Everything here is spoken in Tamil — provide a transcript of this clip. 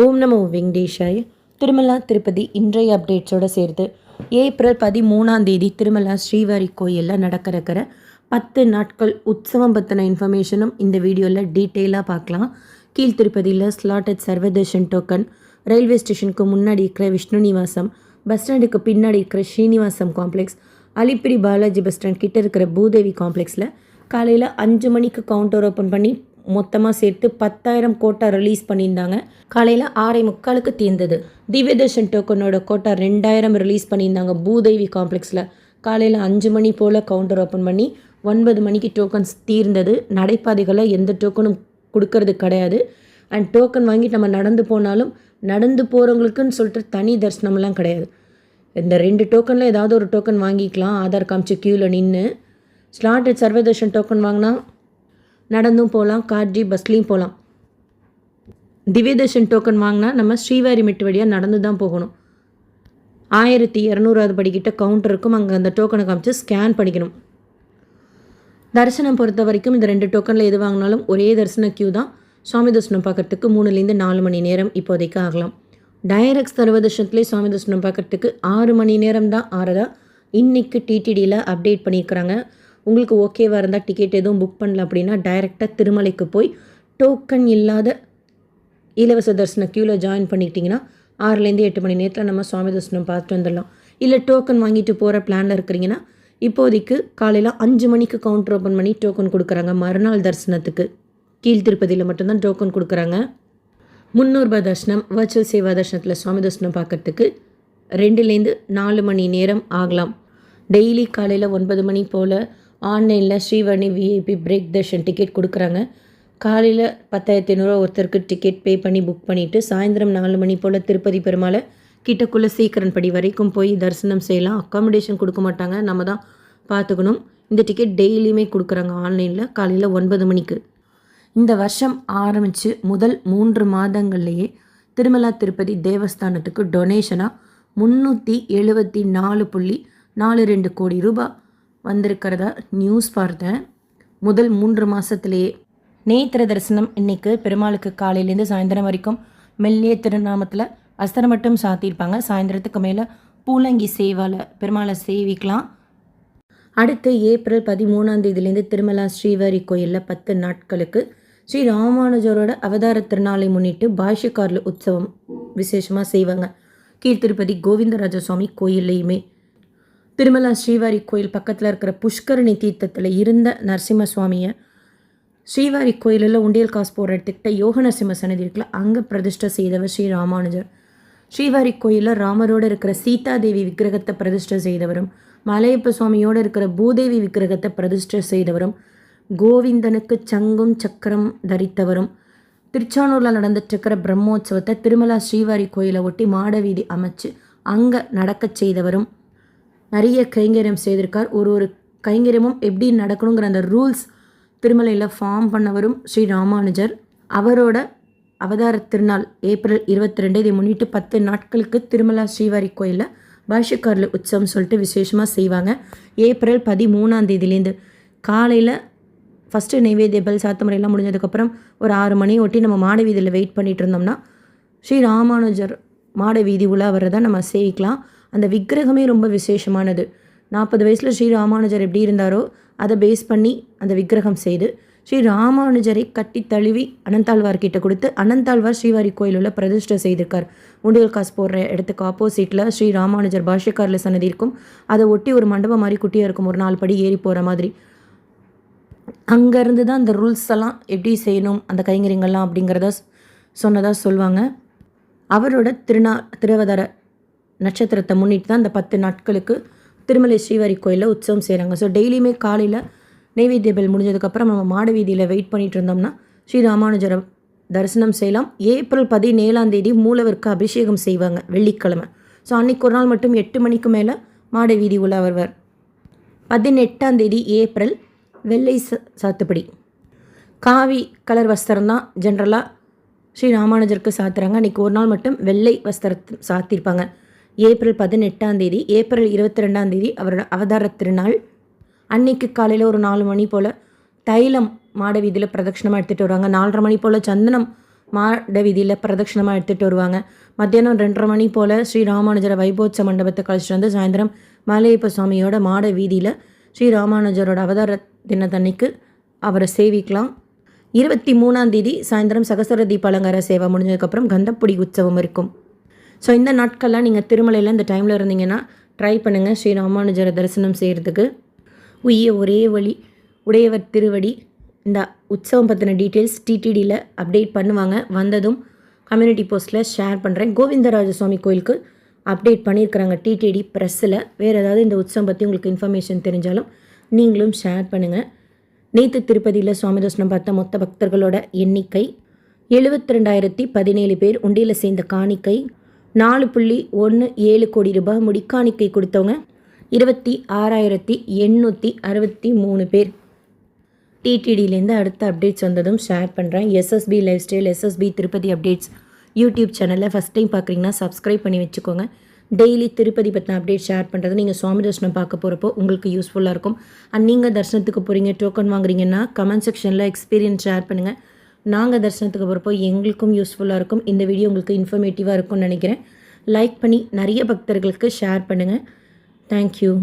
ஓம் நமோ வெங்கடேஷாய. திருமலா திருப்பதி இன்றைய அப்டேட்ஸோடு சேர்த்து ஏப்ரல் 13 திருமலா ஸ்ரீவாரி கோயிலில் நடக்கிற 10 நாட்கள் உற்சவம் பற்றின இன்ஃபர்மேஷனும் இந்த வீடியோவில் டீட்டெயிலாக பார்க்கலாம். கீழ் திருப்பதியில் ஸ்லாட்டட் சர்வதர்ஷன் டோக்கன், ரயில்வே ஸ்டேஷனுக்கு முன்னாடி இருக்கிற விஷ்ணு நிவாசம், பஸ் ஸ்டாண்டுக்கு பின்னாடி இருக்கிற Srinivasam complex, Alipiri Balaji bus stand கிட்ட இருக்கிற பூதேவி காம்ப்ளெக்ஸில் காலையில் 5 மணிக்கு கவுண்டர் ஓப்பன் பண்ணி மொத்தமாக சேர்த்து 10,000 கோட்டா ரிலீஸ் பண்ணியிருந்தாங்க. காலையில் 6:45 தீர்ந்தது. திவ்யதர்ஷன் டோக்கனோட கோட்டா 2,000 ரிலீஸ் பண்ணியிருந்தாங்க பூதேவி காம்ப்ளெக்ஸில். காலையில் 5 மணி போல் கவுண்டர் ஓப்பன் பண்ணி 9 மணிக்கு டோக்கன்ஸ் தீர்ந்தது. நடைபாதைகளில் எந்த டோக்கனும் கொடுக்கறது கிடையாது. அண்ட் டோக்கன் வாங்கிட்டு நம்ம நடந்து போனாலும் நடந்து போகிறவங்களுக்குன்னு சொல்லிட்டு தனி தரிசனம்லாம் கிடையாது. இந்த 2 டோக்கனில் ஏதாவது ஒரு டோக்கன் வாங்கிக்கலாம். ஆதார் காமிச்சு க்யூவில் நின்று ஸ்லாட்டட் சர்வதர்ஷன் டோக்கன் வாங்கினா நடந்தும் போகலாம், கார்ஜி பஸ்லேயும் போகலாம். திவ்யதர்ஷன் டோக்கன் வாங்கினா நம்ம ஸ்ரீவாரி மெட்டு வழியாக நடந்து தான் போகணும். 1200 படிக்கிட்ட கவுண்டர் இருக்கும். அங்கே அந்த டோக்கனை காமிச்சு ஸ்கேன் பண்ணிக்கணும். தரிசனம் பொறுத்த வரைக்கும் இந்த 2 டோக்கனில் எது வாங்கினாலும் ஒரே தரிசன க்யூ தான். சுவாமி தரிசனம் பார்க்குறதுக்கு 3லேருந்து 4 மணி நேரம் இப்போதைக்கு ஆகலாம். டைரக்ட் சர்வதர்ஷனத்துலேயே சுவாமி தரிசனம் பார்க்குறதுக்கு 6 மணி நேரம் தான் ஆறதா இன்றைக்கி டிடிடியில் அப்டேட் பண்ணியிருக்கிறாங்க. உங்களுக்கு ஓகேவாக இருந்தால் டிக்கெட் எதுவும் புக் பண்ணல அப்படின்னா டைரெக்டாக திருமலைக்கு போய் டோக்கன் இல்லாத இலவச தரிசன க்யூவில் ஜாயின் பண்ணிக்கிட்டிங்கன்னா 6லேருந்து 8 மணி நேரத்தில் நம்ம சுவாமி தரிசனம் பார்த்துட்டு வந்துடலாம். இல்லை டோக்கன் வாங்கிட்டு போகிற பிளானில் இருக்கிறீங்கன்னா இப்போதைக்கு காலையில் 5 மணிக்கு கவுண்டர் ஓப்பன் பண்ணி டோக்கன் கொடுக்குறாங்க. மறுநாள் தரிசனத்துக்கு கீழ் திருப்பதியில் மட்டும்தான் டோக்கன் கொடுக்குறாங்க. 300 ரூபாய் தரிசனம், வர்ச்சுவல் சேவா தரிசனத்தில் சுவாமி தரிசனம் பார்க்குறதுக்கு 2லேருந்து 4 மணி நேரம் ஆகலாம். டெய்லி காலையில் 9 மணி போல் ஆன்லைனில் Srivani VIP break Darshan ticket கொடுக்குறாங்க. காலையில் 10,500 ஒருத்தருக்கு டிக்கெட் பே பண்ணி புக் பண்ணிவிட்டு சாயந்தரம் 4 மணி போல் திருப்பதி பெருமாளை கிட்டக்குள்ளே சீக்கிரன்படி வரைக்கும் போய் தரிசனம் செய்யலாம். அக்காமடேஷன் கொடுக்க மாட்டாங்க, நம்ம தான் பார்த்துக்கணும். இந்த டிக்கெட் டெய்லியுமே கொடுக்குறாங்க ஆன்லைனில் காலையில் 9 மணிக்கு. இந்த வருஷம் ஆரம்பித்து முதல் 3 மாதங்கள்லேயே திருமலா திருப்பதி தேவஸ்தானத்துக்கு டொனேஷனாக 374.42 கோடி ரூபாய் வந்திருக்கிறதா நியூஸ் பார்த்தேன். முதல் 3 மாதத்துலேயே நேத்திர தரிசனம் இன்றைக்கு பெருமாளுக்கு காலையிலேருந்து சாயந்தரம் வரைக்கும் மெல்லிய திருநாமத்தில் அஸ்தரம் மட்டும் சாத்தியிருப்பாங்க. சாயந்தரத்துக்கு மேலே பூலங்கி சேவாவில் பெருமாளை சேவிக்கலாம். அடுத்து ஏப்ரல் 13 திருமலா ஸ்ரீவாரி கோயிலில் 10 நாட்களுக்கு ஸ்ரீ ராமானுஜரோட அவதார திருநாளை முன்னிட்டு பாஷ்யக்காரில் உற்சவம் விசேஷமாக செய்வாங்க. கீழ் திருப்பதி கோவிந்தராஜ சுவாமி கோயில்லையுமே. திருமலா ஸ்ரீவாரி கோயில் பக்கத்தில் இருக்கிற புஷ்கரணி தீர்த்தத்தில் இருந்த நரசிம்ம சுவாமியை ஸ்ரீவாரி கோயிலில் உண்டியல் காசு போடுற இடத்துக்கிட்ட யோக நரசிம்ம சன்னதி இருக்குல்ல, அங்கே பிரதிஷ்டை செய்தவர் ஸ்ரீ ராமானுஜர். ஸ்ரீவாரி கோயிலில் ராமரோடு இருக்கிற சீதாதேவி விக்கிரகத்தை பிரதிஷ்டை செய்தவரும், மலையப்ப சுவாமியோடு இருக்கிற பூதேவி விக்கிரகத்தை பிரதிஷ்டை செய்தவரும், கோவிந்தனுக்கு சங்கும் சக்கரம் தரித்தவரும், திருச்சானூரில் நடந்துட்டுருக்கிற பிரம்மோற்சவத்தை திருமலா ஸ்ரீவாரி கோயிலை ஒட்டி மாட வீதி அமைச்சு அங்கே நடக்க செய்தவரும், நிறைய கைங்கரியம் செய்திருக்கார். ஒரு கைங்கரியமும் எப்படி நடக்கணுங்கிற அந்த ரூல்ஸ் திருமலையில் ஃபார்ம் பண்ணவரும் ஸ்ரீ ராமானுஜர். அவரோட அவதார திருநாள் ஏப்ரல் 22 இதை முன்னிட்டு 10 நாட்களுக்கு திருமலா ஸ்ரீவாரி கோயிலில் பாஷ்யக்காரில் உற்சவம் சொல்லிட்டு விசேஷமாக செய்வாங்க. ஏப்ரல் 13 காலையில் ஃபஸ்ட்டு நைவேத்திய பெல் சாத்த முறையெல்லாம் முடிஞ்சதுக்கப்புறம் ஒரு 6 மணி ஒட்டி நம்ம மாட வீதியில் வெயிட் பண்ணிகிட்டு இருந்தோம்னா ஸ்ரீ ராமானுஜர் மாட வீதி உலா வரதை நம்ம சேவிக்கலாம். அந்த விக்கிரகமே ரொம்ப விசேஷமானது. 40 வயசில் ஸ்ரீ ராமானுஜர் எப்படி இருந்தாரோ அதை பேஸ் பண்ணி அந்த விக்கிரகம் செய்து ஸ்ரீ ராமானுஜரை கட்டி தழுவி அனந்தாழ்வார்கிட்ட கொடுத்து அனந்தாழ்வார் ஸ்ரீவாரி கோயிலில் பிரதிஷ்டை செய்திருக்கார். உண்டியல் காசு போடுற இடத்துக்கு ஆப்போசிட்டில் ஸ்ரீ ராமானுஜர் பாஷ்யக்காரில் சன்னதி இருக்கும். அதை ஒட்டி ஒரு மண்டபம் மாதிரி குட்டியாக இருக்கும், ஒரு 4 படி ஏறி போகிற மாதிரி. அங்கேருந்து தான் அந்த ரூல்ஸ் எல்லாம் எப்படி செய்யணும், அந்த கைங்கரியங்கள்லாம் அப்படிங்கிறத சொன்னதாக சொல்லுவாங்க. அவரோட திருவதார நட்சத்திரத்தை முன்னிட்டு தான் இந்த 10 நாட்களுக்கு திருமலை ஸ்ரீவாரி கோயிலில் உற்சவம் செய்கிறாங்க. ஸோ டெய்லியுமே காலையில் நைவேத்திய பெல் முடிஞ்சதுக்கப்புறம் நம்ம மாட வீதியில் வெயிட் பண்ணிகிட்டு இருந்தோம்னா ஸ்ரீ ராமானுஜரை தரிசனம் செய்யலாம். ஏப்ரல் 17 மூலவருக்கு அபிஷேகம் செய்வாங்க, வெள்ளிக்கிழமை. ஸோ அன்றைக்கி ஒரு நாள் மட்டும் 8 மணிக்கு மேலே மாட வீதி உலா வருவார். 18 ஏப்ரல் வெள்ளை சாத்துப்படி காவி கலர் வஸ்திரம் தான் ஜென்ரலாக ஸ்ரீ ராமானுஜருக்கு சாத்துறாங்க. அன்றைக்கி ஒரு நாள் மட்டும் வெள்ளை வஸ்திரத்தை சாத்தியிருப்பாங்க. ஏப்ரல் 18 ஏப்ரல் 22 அவரோட அவதார திருநாள். அன்னைக்கு காலையில் ஒரு 4 மணி போல் தைலம் மாட வீதியில் பிரதட்சணமாக எடுத்துகிட்டு வருவாங்க. 4:30 மணி போல் சந்தனம் மாட வீதியில் பிரதட்சணமாக எடுத்துகிட்டு வருவாங்க. மத்தியானம் 2:30 மணி போல் ஸ்ரீ ராமானுஜரை வைபோத்சவ மண்டபத்தை கழிச்சிட்டு வந்து சாயந்தரம் மலையப்ப சுவாமியோட மாட வீதியில் ஸ்ரீ ராமானுஜரோட அவதார தினத்தன்னைக்கு அவரை சேவிக்கலாம். 23ஆம் தேதி சாயந்தரம் சகசர தீப அலங்கார சேவை முடிஞ்சதுக்கப்புறம் கந்தப்பொடி உற்சவம் இருக்கும். ஸோ இந்த நாட்கள்லாம் நீங்கள் திருமலையில் இந்த டைமில் இருந்தீங்கன்னா ட்ரை பண்ணுங்கள் ஸ்ரீ ராமானுஜரை தரிசனம் செய்கிறதுக்கு. உய்ய ஒரே வழி உடையவர் திருவடி. இந்த உற்சவம் பற்றின டீட்டெயில்ஸ் டிடிடியில் அப்டேட் பண்ணுவாங்க. வந்ததும் கம்யூனிட்டி போஸ்ட்டில் ஷேர் பண்ணுறேன். கோவிந்தராஜ சுவாமி கோயிலுக்கு அப்டேட் பண்ணியிருக்கிறாங்க டிடிடி ப்ரெஸ்ஸில். வேறு ஏதாவது இந்த உற்சவம் பற்றி உங்களுக்கு இன்ஃபர்மேஷன் தெரிஞ்சாலும் நீங்களும் ஷேர் பண்ணுங்கள். நேற்று திருப்பதியில் சுவாமி தரிசனம் பார்த்த மொத்த பக்தர்களோட எண்ணிக்கை 72,017 பேர். உண்டியில் சேர்ந்த காணிக்கை 4.17 கோடி ரூபாய். முடிக்காணிக்கை கொடுத்தவங்க 26,863 பேர். டிடிடியிலேருந்து அடுத்த அப்டேட்ஸ் வந்ததும் ஷேர் பண்ணுறேன். SSP lifestyle, SSP Tirupati updates YouTube சேனலில் ஃபஸ்ட் டைம் பார்க்குறீங்கன்னா சப்ஸ்கிரைப் பண்ணி வச்சுக்கோங்க. டெய்லி திருப்பதி பற்றின அப்டேட் ஷேர் பண்ணுறது நீங்கள் சுவாமி தரிசனம் பார்க்க போகிறப்போ உங்களுக்கு யூஸ்ஃபுல்லாக இருக்கும். அண்ட் நீங்கள் தரிசனத்துக்கு போகிறீங்க, டோக்கன் வாங்குறீங்கன்னா கமெண்ட் செக்ஷனில் எக்ஸ்பீரியன்ஸ் ஷேர் பண்ணுங்கள். நாங்கள் தரிசனத்துக்கு போகிறப்போ எங்களுக்கும் யூஸ்ஃபுல்லாக இருக்கும். இந்த வீடியோ உங்களுக்கு இன்ஃபர்மேட்டிவாக இருக்கும்னு நினைக்கிறேன். லைக் பண்ணி நிறைய பக்தர்களுக்கு ஷேர் பண்ணுங்கள். தேங்க்யூ.